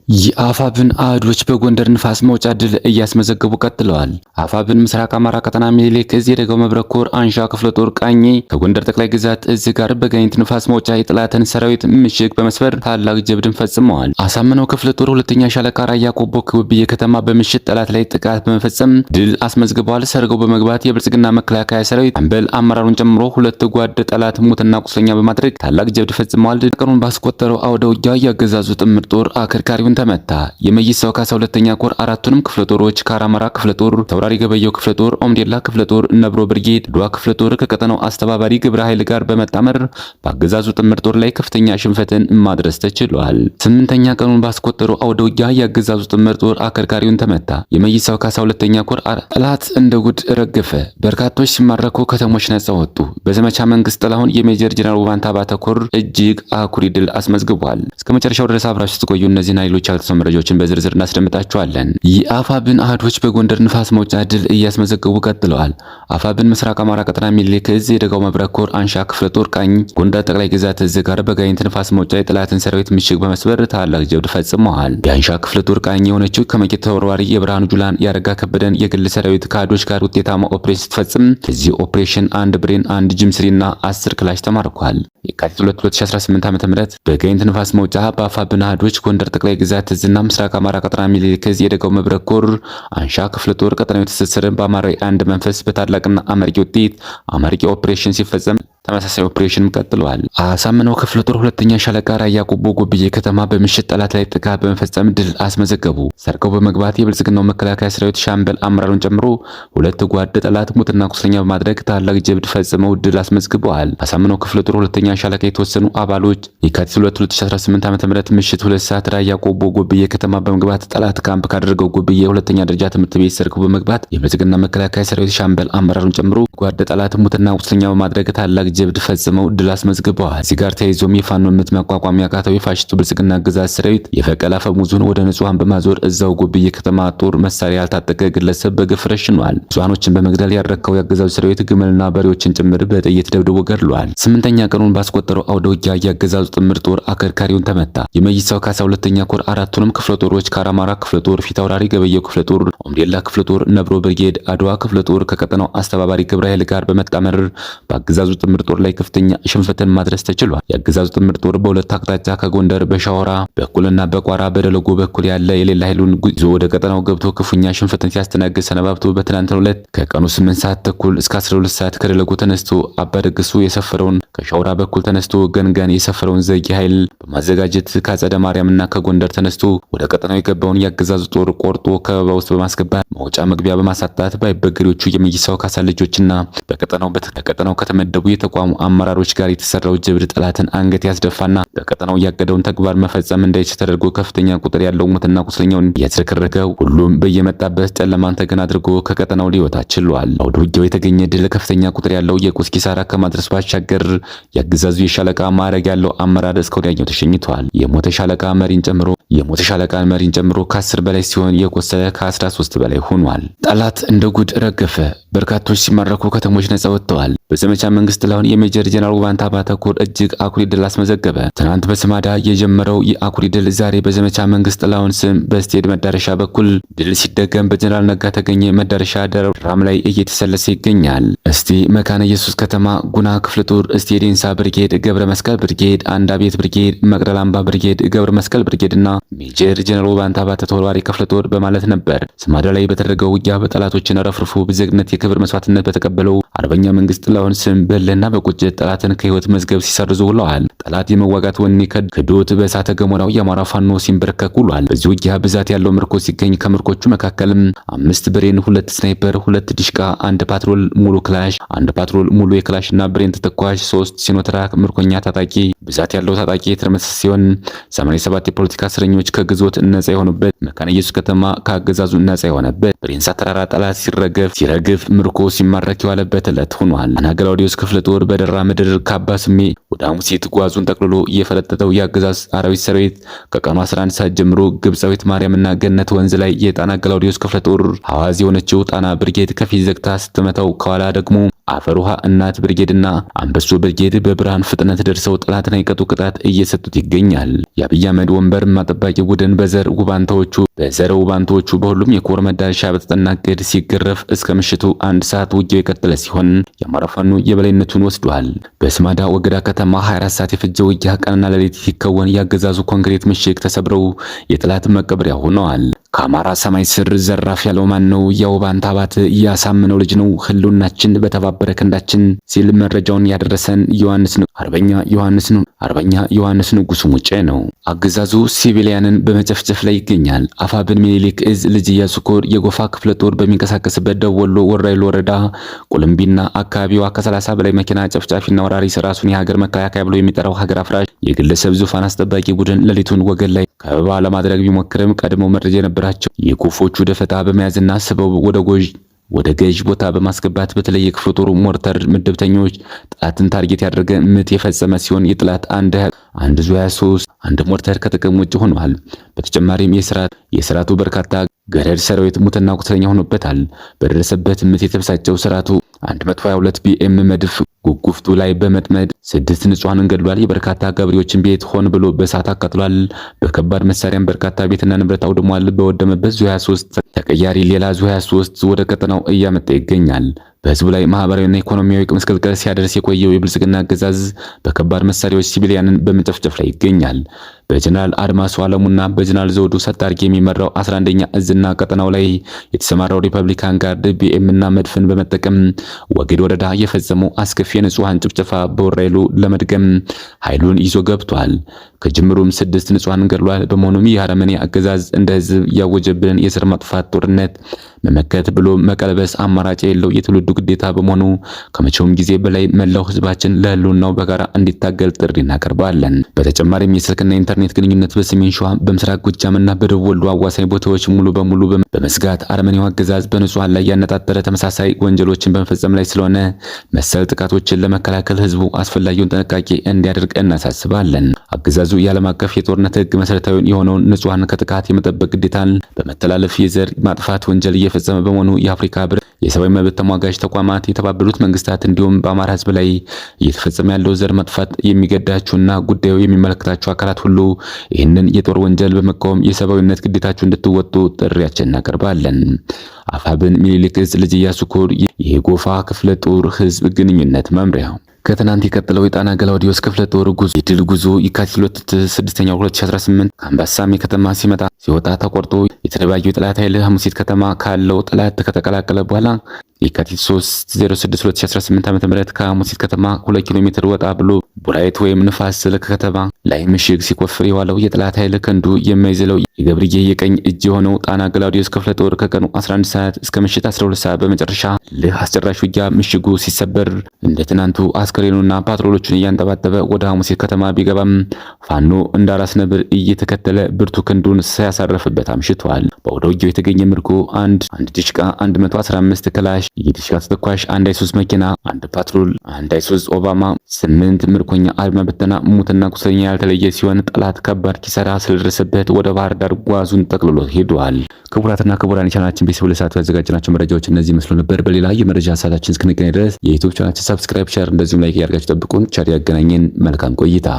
የአፋብን አህዶች በጎንደር ንፋስ መውጫ ድል እያስመዘገቡ ቀጥለዋል። አፋብን ምስራቅ አማራ ቀጠና ሚኒሊክ እዝ የደጋው መብረቅ ኮር አንሻ ክፍለ ጦር ቃኝ ከጎንደር ጠቅላይ ግዛት እዝ ጋር በጋይንት ንፋስ መውጫ የጠላትን ሰራዊት ምሽግ በመስበር ታላቅ ጀብድን ፈጽመዋል። አሳምነው ክፍለ ጦር ሁለተኛ ሻለቃ ራያ ቆቦ ክብብዬ ከተማ በምሽት ጠላት ላይ ጥቃት በመፈጸም ድል አስመዝግበዋል። ሰርገው በመግባት የብልጽግና መከላከያ ሰራዊት አምበል አመራሩን ጨምሮ ሁለት ጓድ ጠላት ሙትና ቁስለኛ በማድረግ ታላቅ ጀብድ ፈጽመዋል። ቀኑን ባስቆጠረው አውደ ውጊያ ያገዛዙ ጥምር ጦር አከርካሪውን ተመታ። የመይሳው ካሳ ሁለተኛ ኮር አራቱንም ክፍለ ጦሮች ካራማራ ክፍለ ጦር፣ ተውራሪ ገበየው ክፍለ ጦር፣ ኦምዴላ ክፍለ ጦር፣ ነብሮ ብርጌድ፣ ድዋ ክፍለ ጦር ከቀጠናው አስተባባሪ ግብረ ኃይል ጋር በመጣመር በአገዛዙ ጥምር ጦር ላይ ከፍተኛ ሽንፈትን ማድረስ ተችሏል። ስምንተኛ ቀኑን ባስቆጠረው አውደ ውጊያ ያገዛዙ ጥምር ጦር አከርካሪውን ተመታ። የመይሳው ካሳ ሁለተኛ ኮር ጠላት እንደ ጉድ ረገፈ። በርካቶች ሲማረኩ ከተሞች ነጻ ወጡ። በዘመቻ መንግስት ጥላሁን የሜጀር ጀነራል ውባንታ ባተ ኮር እጅግ አኩሪ ድል አስመዝግቧል። እስከ መጨረሻው ድረስ አብራችሁ ስትቆዩ እነዚህን ኃይሎች ያልተሰሙ መረጃዎችን በዝርዝር እናስደምጣችኋለን። የአፋብን አህዶች በጎንደር ንፋስ መውጫ ድል እያስመዘገቡ ቀጥለዋል። አፋብን ምስራቅ አማራ ቀጠና ሚኒሊክ እዝ የደጋው መብረቅ ኮር አንሻ ክፍለ ጦር ቃኝ ጎንደር ጠቅላይ ግዛት እዝ ጋር በጋይንት ንፋስ መውጫ የጠላትን ሰራዊት ምሽግ በመስበር ታላቅ ጀብድ ፈጽመዋል። የአንሻ ክፍለ ጦር ቃኝ የሆነችው ከመቄት ተወርዋሪ የብርሃኑ ጁላን ያረጋ ከበደን የግል ሰራዊት ከአህዶች ጋር ውጤታማ ኦፕሬሽን ስትፈጽም በዚህ ኦፕሬሽን አንድ ብሬን፣ አንድ ጅምስሪና 10 ክላሽ ተማርኳል። የካቲት 2 2018 ዓ.ም በጋይንት ንፋስ መውጫ በአፋብን አህዶች ጎንደር ጠቅላይ ግዛት እዝና ምስራቅ አማራ ቀጠና ሚኒሊክ እዝ የደጋው መብረቅ ኮር አንሻ ክፍለ ጦር ቀጠናዊ ትስስርን በአማራዊ አንድ መንፈስ በታላቅና አመርቂ ውጤት አመርቂ ኦፕሬሽን ሲፈጸም ተመሳሳይ ኦፕሬሽንም ቀጥለዋል። አሳምነው ክፍለ ጦር ሁለተኛ ሻለቃ ራያ ቆቦ ጎብዬ ከተማ በምሽት ጠላት ላይ ጥቃት በመፈጸም ድል አስመዘገቡ። ሰርቀው በመግባት የብልጽግናው መከላከያ ሰራዊት ሻምበል አመራሩን ጨምሮ ሁለት ጓድ ጠላት ሙትና ቁስለኛ በማድረግ ታላቅ ጀብድ ፈጽመው ድል አስመዝግበዋል። አሳምነው ክፍለ ጦር ሁለተኛ ሻለቃ የተወሰኑ አባሎች የካቲት 2 2018 ዓ.ም ምሽት 2 ሰዓት ራያ ቆቦ ጎብዬ ከተማ በመግባት ጠላት ካምፕ ካደረገው ጎብዬ ሁለተኛ ደረጃ ትምህርት ቤት ሰርቀው በመግባት የብልጽግና መከላከያ ሰራዊት ሻምበል አመራሩን ጨምሮ ጓድ ጠላት ሙትና ቁስለኛ በማድረግ ታላቅ ጀብድ ፈጽመው ድል አስመዝግበዋል። እዚህ ጋር ተይዞም የፋኖ ምት መቋቋም ያቃተው የፋሽስቱ ብልጽግና አገዛዝ ሰራዊት የፈቀላ ፈሙዙን ወደ ንጹሃን በማዞር እዛው ጎብዬ ከተማ ጦር መሳሪያ ያልታጠቀ ግለሰብ በግፍ ረሽኗል። ንጹሃኖችን በመግደል ያረከው ያገዛዙ ሰራዊት ግመልና በሬዎችን ጭምር በጥይት ደብድቦ ገድሏል። ስምንተኛ ቀኑን ባስቆጠረው አውደ ውጊያ ያገዛዙ ጥምር ጦር አከርካሪውን ተመታ። የመይሳው ካሳ ሁለተኛ ኮር አራቱንም ክፍለ ጦሮች ካራማራ ክፍለ ጦር፣ ፊታውራሪ ገበየው ክፍለ ጦር፣ ኦምዴላ ክፍለ ጦር፣ ነብሮ ብርጌድ፣ አድዋ ክፍለ ጦር ከቀጠናው አስተባባሪ ግብረ ኃይል ጋር በመጣመር በአገዛዙ ጥምር ጦር ላይ ከፍተኛ ሽንፈትን ማድረስ ተችሏል። የአገዛዙ ጥምር ጦር በሁለት አቅጣጫ ከጎንደር በሻወራ በኩልና በቋራ በደለጎ በኩል ያለ የሌላ ኃይሉን ይዞ ወደ ቀጠናው ገብቶ ክፉኛ ሽንፈትን ሲያስተናግድ ሰነባብቶ በትናንትናው ዕለት ከቀኑ 8 ሰዓት ተኩል እስከ 12 ሰዓት ከደለጎ ተነስቶ አባደግሱ የሰፈረውን ከሻወራ በኩል ተነስቶ ገንጋን የሰፈረውን ዘጊ ኃይል በማዘጋጀት ከአጸደ ማርያምና ከጎንደር ተነስቶ ወደ ቀጠናው የገባውን የአገዛዙ ጦር ቆርጦ ከበባ ውስጥ በማስገባት መውጫ መግቢያ በማሳጣት ባይበገሪዎቹ የመይሳው ካሳ ልጆችና በቀጠናው ከተመደቡ የተቋሙ አመራሮች ጋር የተሰራው ጀብድ ጠላትን አንገት ያስደፋና በቀጠናው ያቀደውን ተግባር መፈጸም እንዳይችል ተደርጎ ከፍተኛ ቁጥር ያለው ሙትና ቁስለኛውን ያዝረከረከ ሁሉም በየመጣበት ጨለማን ተገን አድርጎ ከቀጠናው ሊወጣ ችሏል። አውደ ውጊያው የተገኘ ድል ከፍተኛ ቁጥር ያለው የቁስ ኪሳራ ከማድረስ ባሻገር ያገዛዙ የሻለቃ ማዕረግ ያለው አመራር እስከ ወዲያኛው ተሸኝቷል። የሞተ ሻለቃ መሪን ጨምሮ ከ10 በላይ ሲሆን የቆሰለ ከ13 በላይ ሆኗል። ጠላት እንደ ጉድ ረገፈ። በርካቶች ሲማረኩ ከተሞች ነጻ ወጥተዋል። በዘመቻ መንግስት ጥላሁን የሜጀር ጀነራል ውባንታ ባተ ኮር እጅግ አኩሪ ድል አስመዘገበ። ትናንት በስማዳ የጀመረው የአኩሪ ድል ዛሬ በዘመቻ መንግስት ጥላሁን ስም በስቴድ መዳረሻ በኩል ድል ሲደገም በጀነራል ነጋ ተገኘ መዳረሻ ደራም ላይ እየተሰለሰ ይገኛል። እስቲ መካነ ኢየሱስ ከተማ ጉና ክፍለ ጦር፣ እስቲ ዴንሳ ብርጌድ፣ ገብረ መስቀል ብርጌድ፣ አንድ አቤት ብርጌድ፣ መቅደላ አምባ ብርጌድ፣ ገብረ መስቀል ብርጌድና ሜጀር ጀነራል ውባንታ ባተ ተወርዋሪ ክፍለ ጦር በማለት ነበር። ስማዳ ላይ በተደረገው ውጊያ በጠላቶችን ረፍርፎ በጀግነት የክብር መስዋዕትነት በተቀበለው አርበኛ መንግስት ጥላሁን ስም በለና በቁጭት ጠላትን ከህይወት መዝገብ ሲሰርዙ ውለዋል። ጠላት የመዋጋት ወኔ ከዶት በእሳተ ገሞራው የአማራ ፋኖ ሲንበረከክ ውሏል። በዚህ ውጊያ ብዛት ያለው ምርኮ ሲገኝ ከምርኮቹ መካከልም 5 ብሬን፣ 2 ስናይፐር፣ 2 ዲሽቃ፣ 1 ፓትሮል ሙሉ ክላሽ፣ 1 ፓትሮል ሙሉ የክላሽና ብሬን ተተኳሽ፣ 3 ሲኖትራክ ምርኮኛ ታጣቂ ብዛት ያለው ታጣቂ የተመሰሰ ሲሆን 87 የፖለቲካ እስረኞች ከግዞት ነጻ የሆኑበት መካነ ኢየሱስ ከተማ ከአገዛዙ ነጻ የሆነበት ብሬንሳ ተራራ ጠላት ሲረግፍ ምርኮ ሲማረክ የዋለበት ዕለት ሆኗል። አናገላውዲዮስ ክፍለ ጦር በደራ ምድር ካባ ስሜ ወደ ሐሙሲት ጓዙን ጠቅልሎ እየፈለጠጠው የአገዛዝ አራዊት ሰራዊት ከቀኑ 11 ሰዓት ጀምሮ ግብጻዊት ማርያምና ገነት ወንዝ ላይ የጣና ገላውዲዮስ ክፍለ ጦር ሐዋዝ የሆነችው ጣና ብርጌድ ከፊት ዘግታ ስትመታው ከኋላ ደግሞ አፈር ውሃ እናት ብርጌድና አንበሶ ብርጌድ በብርሃን ፍጥነት ደርሰው ጠላትን አይቀጡ ቅጣት እየሰጡት ይገኛል። የአብይ አህመድ ወንበርማ ጠባቂ ቡድን በዘር ውባንቶቹ በሁሉም የኮር መዳረሻ በተጠና ዕቅድ ሲገረፍ እስከ ምሽቱ 1 ሰዓት ውጊያው የቀጠለ ሲሆን የአማራ ፋኖ የበላይነቱን ወስዷል። በስማዳ ወገዳ ከተማ 24 ሰዓት የፈጀ ውጊያ ቀንና ሌሊት ሲከወን ያገዛዙ ኮንክሪት ምሽግ ተሰብረው የጠላት መቀበሪያ ሆነዋል። ከአማራ ሰማይ ስር ዘራፍ ያለው ማን ነው? የውባንታ አባት ያሳምነው ልጅ ነው። ህልውናችን በተባበረ ክንዳችን ሲል መረጃውን ያደረሰን አርበኛ ዮሐንስ ንጉሱ ሙጬ ነው። አገዛዙ ሲቪሊያንን በመጨፍጨፍ ላይ ይገኛል። አፋብን ሚኒሊክ እዝ ልጅ ኢያሱ ኮር የጎፋ ክፍለ ጦር በሚንቀሳቀስበት ደቡብ ወሎ ወራይሉ ወረዳ ቁልምቢና አካባቢዋ ከ30 በላይ መኪና ጨፍጫፊና ወራሪ ራሱን የሀገር መከላከያ ብሎ የሚጠራው ሀገር አፍራሽ የግለሰብ ዙፋን አስጠባቂ ቡድን ሌሊቱን ወገን ላይ ከበባ ለማድረግ ቢሞክርም ቀድሞ መረጃ የነበራቸው የኮፎቹ ደፈጣ በመያዝና ስበው ወደ ገዥ ቦታ በማስገባት በተለይ የክፍለ ጦሩ ሞርተር ምድብተኞች ጠላትን ታርጌት ያደረገ ምት የፈጸመ ሲሆን የጠላት አንድ ዙ 23 አንድ ሞርተር ከጥቅም ውጭ ሆኗል። በተጨማሪም የስርዓቱ በርካታ ገረድ ሰራዊት ሙትና ቁስለኛ ሆኖበታል። በደረሰበት ምት የተበሳጨው ስርዓቱ 122 ቢኤም መድፍ ጉጉፍቱ ላይ በመጥመድ 6 ንጹሃንን ገድሏል። የበርካታ ገበሬዎችን ቤት ሆን ብሎ በእሳት አቃጥሏል። በከባድ መሳሪያም በርካታ ቤትና ንብረት አውድሟል። በወደመበት ዙ 23 ተቀያሪ ሌላ ዙ 23 ወደ ቀጠናው እያመጣ ይገኛል። በህዝቡ ላይ ማህበራዊና ኢኮኖሚያዊ ምስቅልቅል ሲያደርስ የቆየው የብልጽግና አገዛዝ በከባድ መሳሪያዎች ሲቪሊያንን በመጨፍጨፍ ላይ ይገኛል። በጀነራል አድማሱ አለሙና በጀነራል ዘውዱ ሰጣርጌ የሚመራው 11ኛ እዝና ቀጠናው ላይ የተሰማራው ሪፐብሊካን ጋርድ ቢኤም እና መድፍን በመጠቀም ወገድ ወረዳ የፈጸመው አስከፊ የንጹሃን ጭፍጨፋ በወራይሉ ለመድገም ኃይሉን ይዞ ገብቷል። ከጅምሩም 6 ንጹሃን ገድሏል። በመሆኑም የአረመኔ አገዛዝ እንደ ህዝብ ያወጀብን የዘር ማጥፋት ጦርነት መመከት ብሎ መቀልበስ አማራጭ የሌለው የትውልዱ ግዴታ በመሆኑ ከመቼውም ጊዜ በላይ መላው ህዝባችን ለህልውናው በጋራ እንዲታገል ጥሪ እናቀርባለን። በተጨማሪም የስልክና ኢንተርኔት ግንኙነት በሰሜን ሸዋ፣ በምስራቅ ጎጃምና በደቡብ ወሎ አዋሳኝ ቦታዎች ሙሉ በሙሉ በመስጋት አረመኔው አገዛዝ በንጹሃን ላይ ያነጣጠረ ተመሳሳይ ወንጀሎችን በመፈጸም ላይ ስለሆነ መሰል ጥቃቶችን ለመከላከል ህዝቡ አስፈላጊውን ጥንቃቄ እንዲያደርግ እናሳስባለን። አገዛዙ የዓለም አቀፍ የጦርነት ህግ መሰረታዊ የሆነውን ንጹሃን ከጥቃት የመጠበቅ ግዴታን በመተላለፍ የዘር ማጥፋት ወንጀል እየፈጸመ በመሆኑ የአፍሪካ ህብረት፣ የሰብአዊ መብት ተሟጋጅ ተቋማት፣ የተባበሩት መንግስታት እንዲሁም በአማራ ህዝብ ላይ እየተፈጸመ ያለው ዘር ማጥፋት የሚገዳችሁና ጉዳዩ የሚመለከታችሁ አካላት ሁሉ ይህንን የጦር ወንጀል በመቃወም የሰብአዊነት ግዴታችሁ እንድትወጡ ጥሪያችንን እናቀርባለን። አፋብን ሚኒሊክ እዝ ልጅ ኢያሱ ኮር የጎፋ ክፍለ ጦር ህዝብ ግንኙነት መምሪያ ከትናንት የቀጠለው የጣና ገላውዲዮስ ክፍለ ጦር የድል ጉዞ የካቲት 6 2018 ከአምባሳሜ ከተማ ሲወጣ ተቆርጦ የተደባየው የጠላት ኃይል ሐሙሲት ከተማ ካለው ጠላት ከተቀላቀለ በኋላ የካቲት 3/06/2018 ዓ.ም ከሐሙሲት ከተማ 2 ኪሎ ሜትር ወጣ ብሎ ቡራይት ወይም ንፋስ ስልክ ከተማ ላይ ምሽግ ሲቆፍር የዋለው የጠላት ኃይል ክንዱ የማይዝለው የገብርዬ የቀኝ እጅ የሆነው ጣና ገላውዲዮስ ክፍለ ጦር ከቀኑ 11 ሰዓት እስከ ምሽት 12 ሰዓት በመጨረሻ አስጨራሽ ውጊያ ምሽጉ ሲሰበር እንደ ትናንቱ አስከሬኑና ፓትሮሎቹን እያንጠባጠበ ወደ ሐሙሲት ከተማ ቢገባም ፋኖ እንደ አራስ ነብር እየተከተለ ብርቱ ክንዱን ሲያሳርፍበት አምሽቷል። በወደ ውጊያው የተገኘ ምርኮ አንድ ዲሽቃ 115 ክላሽ የዲሽቃ ተተኳሽ፣ አንድ አይሱዝ መኪና፣ አንድ ፓትሮል፣ አንድ አይሱዝ ኦባማ፣ 8 ምርኮኛ አድማ በተና ሙትና ቁስለኛ ያልተለየ ሲሆን ጠላት ከባድ ኪሳራ ስለደረሰበት ወደ ባህር ዳር ጓዙን ጠቅልሎ ሄዷል። ክቡራትና ክቡራን የቻናላችን ቤተሰቦች ለሰዓቱ ያዘጋጀናቸው መረጃዎች እነዚህ መስሎ ነበር። በሌላ የመረጃ ሰዓታችን እስክንገናኝ ድረስ የዩቲዩብ ቻናላችን ሰብስክራይብ፣ ሼር እንደዚሁም ላይክ ያድርጋችሁ ጠብቁን። ቸር ያገናኘን። መልካም ቆይታ